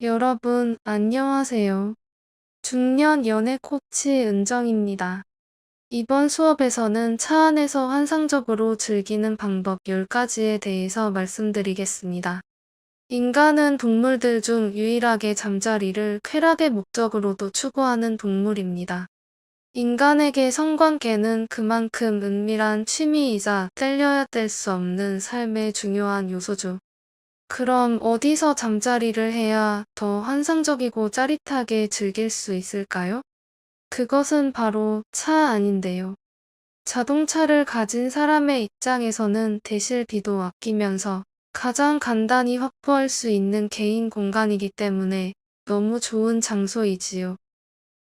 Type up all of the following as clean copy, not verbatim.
여러분, 안녕하세요. 중년 연애 코치 은정입니다. 이번 수업에서는 차 안에서 환상적으로 즐기는 방법 10가지에 대해서 말씀드리겠습니다. 인간은 동물들 중 유일하게 잠자리를 쾌락의 목적으로도 추구하는 동물입니다. 인간에게 성관계는 그만큼 은밀한 취미이자 뗄려야 뗄 수 없는 삶의 중요한 요소죠. 그럼 어디서 잠자리를 해야 더 환상적이고 짜릿하게 즐길 수 있을까요? 그것은 바로 차 안인데요. 자동차를 가진 사람의 입장에서는 대실비도 아끼면서 가장 간단히 확보할 수 있는 개인 공간이기 때문에 너무 좋은 장소이지요.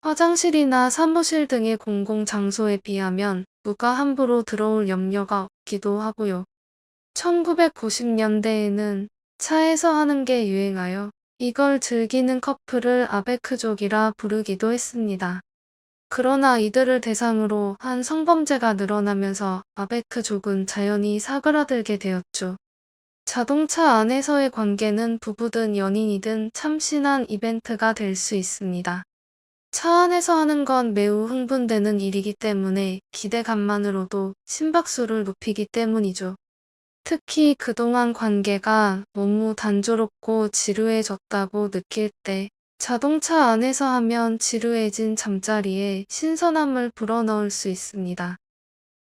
화장실이나 사무실 등의 공공장소에 비하면 누가 함부로 들어올 염려가 없기도 하고요. 1990년대에는 차에서 하는 게 유행하여 이걸 즐기는 커플을 아베크족이라 부르기도 했습니다. 그러나 이들을 대상으로 한 성범죄가 늘어나면서 아베크족은 자연히 사그라들게 되었죠. 자동차 안에서의 관계는 부부든 연인이든 참신한 이벤트가 될 수 있습니다. 차 안에서 하는 건 매우 흥분되는 일이기 때문에 기대감만으로도 심박수를 높이기 때문이죠. 특히 그동안 관계가 너무 단조롭고 지루해졌다고 느낄 때 자동차 안에서 하면 지루해진 잠자리에 신선함을 불어넣을 수 있습니다.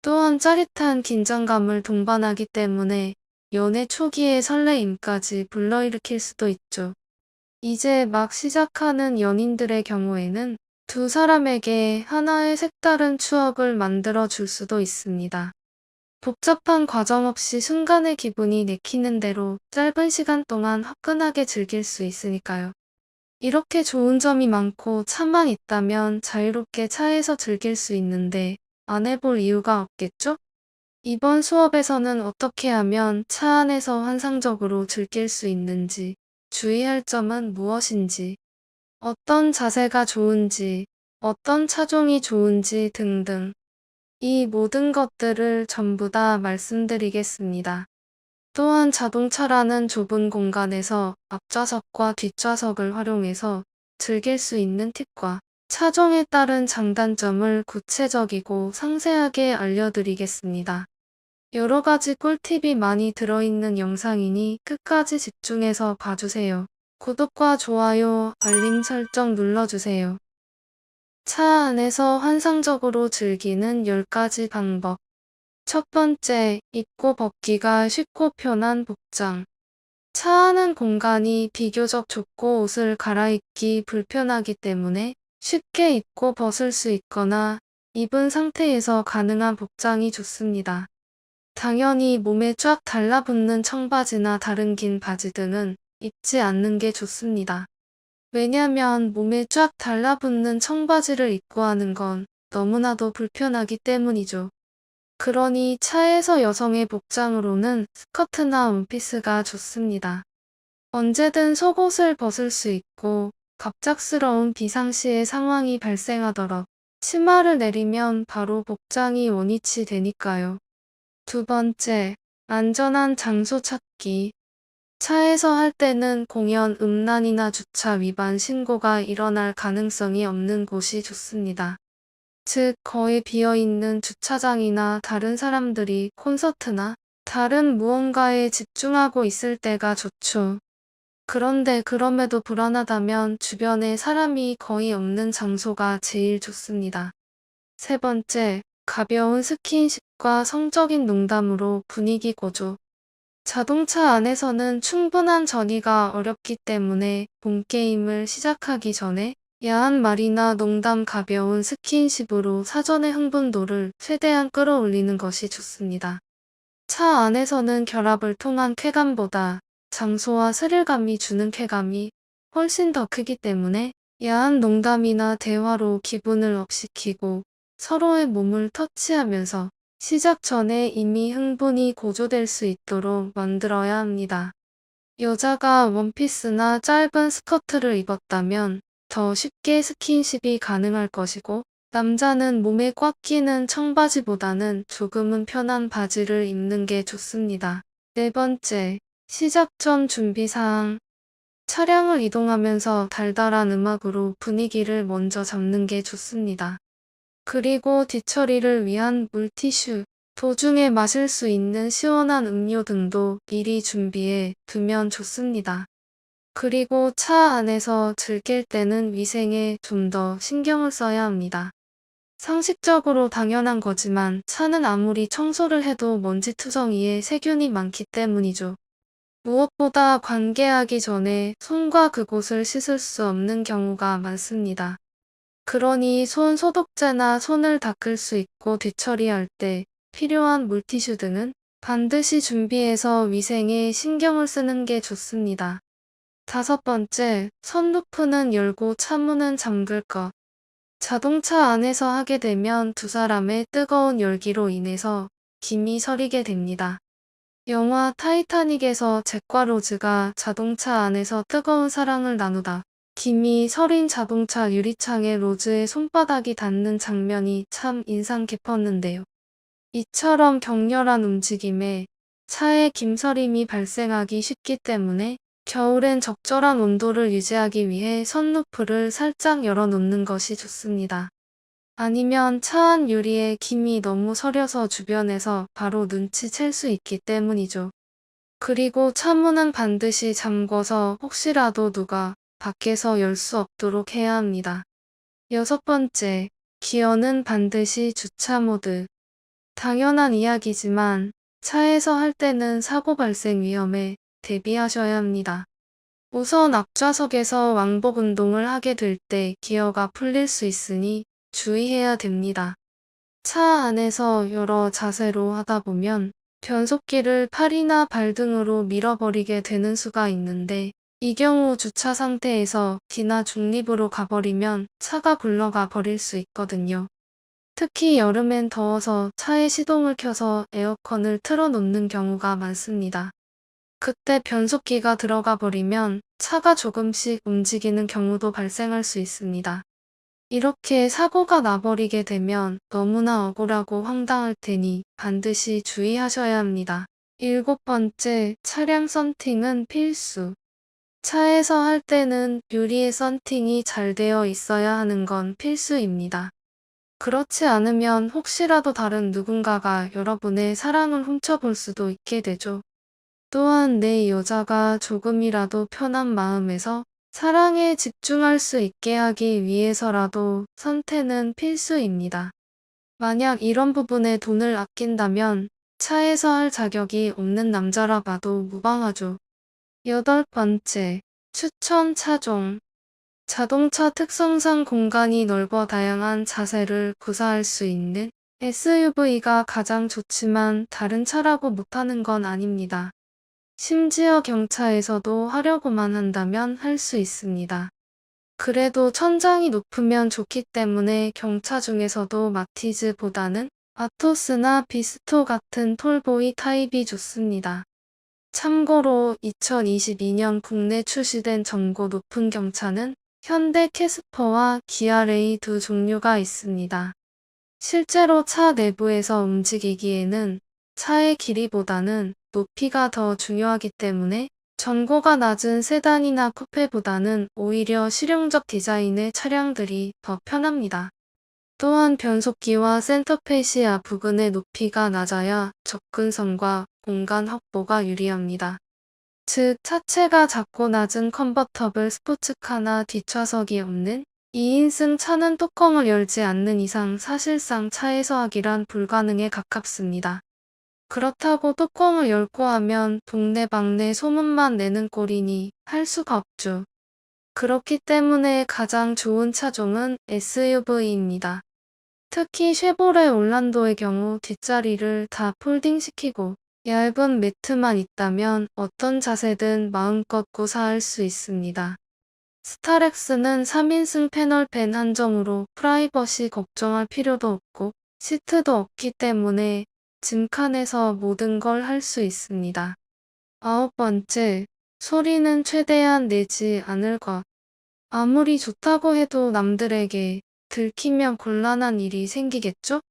또한 짜릿한 긴장감을 동반하기 때문에 연애 초기의 설레임까지 불러일으킬 수도 있죠. 이제 막 시작하는 연인들의 경우에는 두 사람에게 하나의 색다른 추억을 만들어 줄 수도 있습니다. 복잡한 과정 없이 순간의 기분이 내키는 대로 짧은 시간 동안 화끈하게 즐길 수 있으니까요. 이렇게 좋은 점이 많고 차만 있다면 자유롭게 차에서 즐길 수 있는데 안 해볼 이유가 없겠죠? 이번 수업에서는 어떻게 하면 차 안에서 환상적으로 즐길 수 있는지, 주의할 점은 무엇인지, 어떤 자세가 좋은지, 어떤 차종이 좋은지 등등 이 모든 것들을 전부 다 말씀드리겠습니다. 또한 자동차라는 좁은 공간에서 앞좌석과 뒷좌석을 활용해서 즐길 수 있는 팁과 차종에 따른 장단점을 구체적이고 상세하게 알려드리겠습니다. 여러 가지 꿀팁이 많이 들어있는 영상이니 끝까지 집중해서 봐주세요. 구독과 좋아요, 알림 설정 눌러주세요. 차 안에서 환상적으로 즐기는 10가지 방법. 첫 번째, 입고 벗기가 쉽고 편한 복장. 차 안은 공간이 비교적 좁고 옷을 갈아입기 불편하기 때문에 쉽게 입고 벗을 수 있거나 입은 상태에서 가능한 복장이 좋습니다. 당연히 몸에 쫙 달라붙는 청바지나 다른 긴 바지 등은 입지 않는 게 좋습니다. 왜냐면 몸에 쫙 달라붙는 청바지를 입고 하는 건 너무나도 불편하기 때문이죠. 그러니 차에서 여성의 복장으로는 스커트나 원피스가 좋습니다. 언제든 속옷을 벗을 수 있고 갑작스러운 비상시의 상황이 발생하더라도 치마를 내리면 바로 복장이 원위치 되니까요. 두 번째, 안전한 장소 찾기. 차에서 할 때는 공연 음란이나 주차 위반 신고가 일어날 가능성이 없는 곳이 좋습니다. 즉, 거의 비어있는 주차장이나 다른 사람들이 콘서트나 다른 무언가에 집중하고 있을 때가 좋죠. 그런데 그럼에도 불안하다면 주변에 사람이 거의 없는 장소가 제일 좋습니다. 세 번째, 가벼운 스킨십과 성적인 농담으로 분위기 고조. 자동차 안에서는 충분한 전이가 어렵기 때문에 본게임을 시작하기 전에 야한 말이나 농담 가벼운 스킨십으로 사전의 흥분도를 최대한 끌어올리는 것이 좋습니다. 차 안에서는 결합을 통한 쾌감보다 장소와 스릴감이 주는 쾌감이 훨씬 더 크기 때문에 야한 농담이나 대화로 기분을 업시키고 서로의 몸을 터치하면서 시작 전에 이미 흥분이 고조될 수 있도록 만들어야 합니다. 여자가 원피스나 짧은 스커트를 입었다면 더 쉽게 스킨십이 가능할 것이고, 남자는 몸에 꽉 끼는 청바지보다는 조금은 편한 바지를 입는 게 좋습니다. 네 번째, 시작 전 준비사항. 차량을 이동하면서 달달한 음악으로 분위기를 먼저 잡는 게 좋습니다. 그리고 뒤처리를 위한 물티슈, 도중에 마실 수 있는 시원한 음료 등도 미리 준비해 두면 좋습니다. 그리고 차 안에서 즐길 때는 위생에 좀 더 신경을 써야 합니다. 상식적으로 당연한 거지만 차는 아무리 청소를 해도 먼지투성이에 세균이 많기 때문이죠. 무엇보다 관계하기 전에 손과 그곳을 씻을 수 없는 경우가 많습니다. 그러니 손 소독제나 손을 닦을 수 있고 뒤처리할 때 필요한 물티슈 등은 반드시 준비해서 위생에 신경을 쓰는 게 좋습니다. 다섯 번째, 선루프는 열고 차문은 잠글 것. 자동차 안에서 하게 되면 두 사람의 뜨거운 열기로 인해서 김이 서리게 됩니다. 영화 타이타닉에서 잭과 로즈가 자동차 안에서 뜨거운 사랑을 나누다 김이 서린 자동차 유리창에 로즈의 손바닥이 닿는 장면이 참 인상 깊었는데요. 이처럼 격렬한 움직임에 차에 김서림이 발생하기 쉽기 때문에 겨울엔 적절한 온도를 유지하기 위해 선루프를 살짝 열어놓는 것이 좋습니다. 아니면 차 안 유리에 김이 너무 서려서 주변에서 바로 눈치챌 수 있기 때문이죠. 그리고 차문은 반드시 잠궈서 혹시라도 누가 밖에서 열 수 없도록 해야 합니다. 여섯 번째, 기어는 반드시 주차 모드. 당연한 이야기지만 차에서 할 때는 사고 발생 위험에 대비하셔야 합니다. 우선 앞좌석에서 왕복 운동을 하게 될 때 기어가 풀릴 수 있으니 주의해야 됩니다. 차 안에서 여러 자세로 하다 보면 변속기를 팔이나 발 등으로 밀어버리게 되는 수가 있는데 이 경우 주차 상태에서 D나 중립으로 가버리면 차가 굴러가 버릴 수 있거든요. 특히 여름엔 더워서 차에 시동을 켜서 에어컨을 틀어놓는 경우가 많습니다. 그때 변속기가 들어가 버리면 차가 조금씩 움직이는 경우도 발생할 수 있습니다. 이렇게 사고가 나버리게 되면 너무나 억울하고 황당할 테니 반드시 주의하셔야 합니다. 일곱 번째, 차량 썬팅은 필수. 차에서 할 때는 유리에 썬팅이 잘 되어 있어야 하는 건 필수입니다. 그렇지 않으면 혹시라도 다른 누군가가 여러분의 사랑을 훔쳐볼 수도 있게 되죠. 또한 내 여자가 조금이라도 편한 마음에서 사랑에 집중할 수 있게 하기 위해서라도 선택은 필수입니다. 만약 이런 부분에 돈을 아낀다면 차에서 할 자격이 없는 남자라 봐도 무방하죠. 여덟 번째, 추천 차종. 자동차 특성상 공간이 넓어 다양한 자세를 구사할 수 있는 SUV가 가장 좋지만 다른 차라고 못하는 건 아닙니다. 심지어 경차에서도 하려고만 한다면 할 수 있습니다. 그래도 천장이 높으면 좋기 때문에 경차 중에서도 마티즈보다는 아토스나 비스토 같은 톨보이 타입이 좋습니다. 참고로 2022년 국내 출시된 전고 높은 경차는 현대 캐스퍼와 기아 레이 두 종류가 있습니다. 실제로 차 내부에서 움직이기에는 차의 길이보다는 높이가 더 중요하기 때문에 전고가 낮은 세단이나 쿠페보다는 오히려 실용적 디자인의 차량들이 더 편합니다. 또한 변속기와 센터페시아 부근의 높이가 낮아야 접근성과 공간 확보가 유리합니다. 즉, 차체가 작고 낮은 컨버터블 스포츠카나 뒷좌석이 없는 2인승 차는 뚜껑을 열지 않는 이상 사실상 차에서 하기란 불가능에 가깝습니다. 그렇다고 뚜껑을 열고 하면 동네방네 소문만 내는 꼴이니 할 수가 없죠. 그렇기 때문에 가장 좋은 차종은 SUV입니다. 특히 쉐보레 올란도의 경우 뒷자리를 다 폴딩시키고 얇은 매트만 있다면 어떤 자세든 마음껏 구사할 수 있습니다. 스타렉스는 3인승 패널팬 한정으로 프라이버시 걱정할 필요도 없고 시트도 없기 때문에 짐칸에서 모든 걸 할 수 있습니다. 아홉 번째, 소리는 최대한 내지 않을 것. 아무리 좋다고 해도 남들에게 들키면 곤란한 일이 생기겠죠?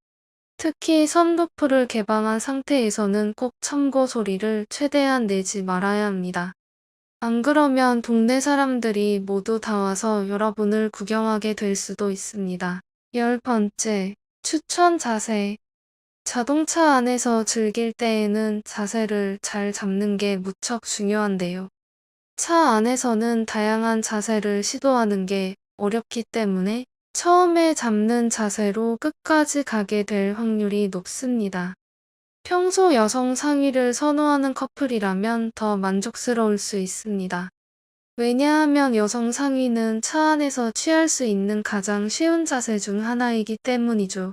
특히 선루프를 개방한 상태에서는 꼭 참고 소리를 최대한 내지 말아야 합니다. 안 그러면 동네 사람들이 모두 다 와서 여러분을 구경하게 될 수도 있습니다. 10번째, 추천 자세. 자동차 안에서 즐길 때에는 자세를 잘 잡는 게 무척 중요한데요. 차 안에서는 다양한 자세를 시도하는 게 어렵기 때문에 처음에 잡는 자세로 끝까지 가게 될 확률이 높습니다. 평소 여성 상의를 선호하는 커플이라면 더 만족스러울 수 있습니다. 왜냐하면 여성 상의는 차 안에서 취할 수 있는 가장 쉬운 자세 중 하나이기 때문이죠.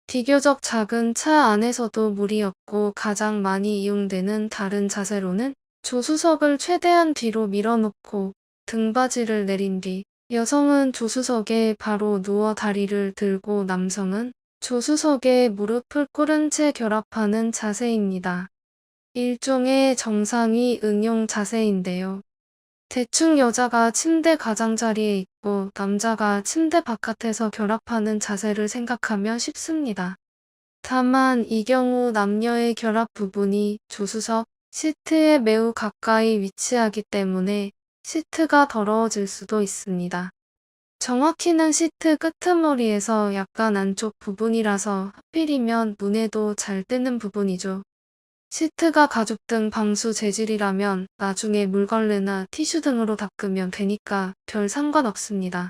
비교적 작은 차 안에서도 무리 없고 가장 많이 이용되는 다른 자세로는 조수석을 최대한 뒤로 밀어놓고 등받이를 내린 뒤 여성은 조수석에 바로 누워 다리를 들고 남성은 조수석에 무릎을 꿇은 채 결합하는 자세입니다. 일종의 정상위 응용 자세인데요. 대충 여자가 침대 가장자리에 있고 남자가 침대 바깥에서 결합하는 자세를 생각하면 쉽습니다. 다만 이 경우 남녀의 결합 부분이 조수석 시트에 매우 가까이 위치하기 때문에 시트가 더러워질 수도 있습니다. 정확히는 시트 끄트머리에서 약간 안쪽 부분이라서 하필이면 눈에도 잘 띄는 부분이죠. 시트가 가죽 등 방수 재질이라면 나중에 물걸레나 티슈 등으로 닦으면 되니까 별 상관없습니다.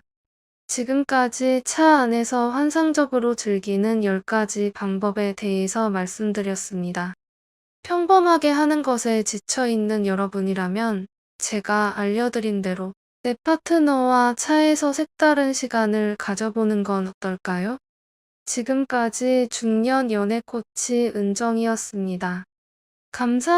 지금까지 차 안에서 환상적으로 즐기는 10가지 방법에 대해서 말씀드렸습니다. 평범하게 하는 것에 지쳐있는 여러분이라면 제가 알려드린 대로 내 파트너와 차에서 색다른 시간을 가져보는 건 어떨까요? 지금까지 중년 연애 코치 은정이었습니다. 감사합니다.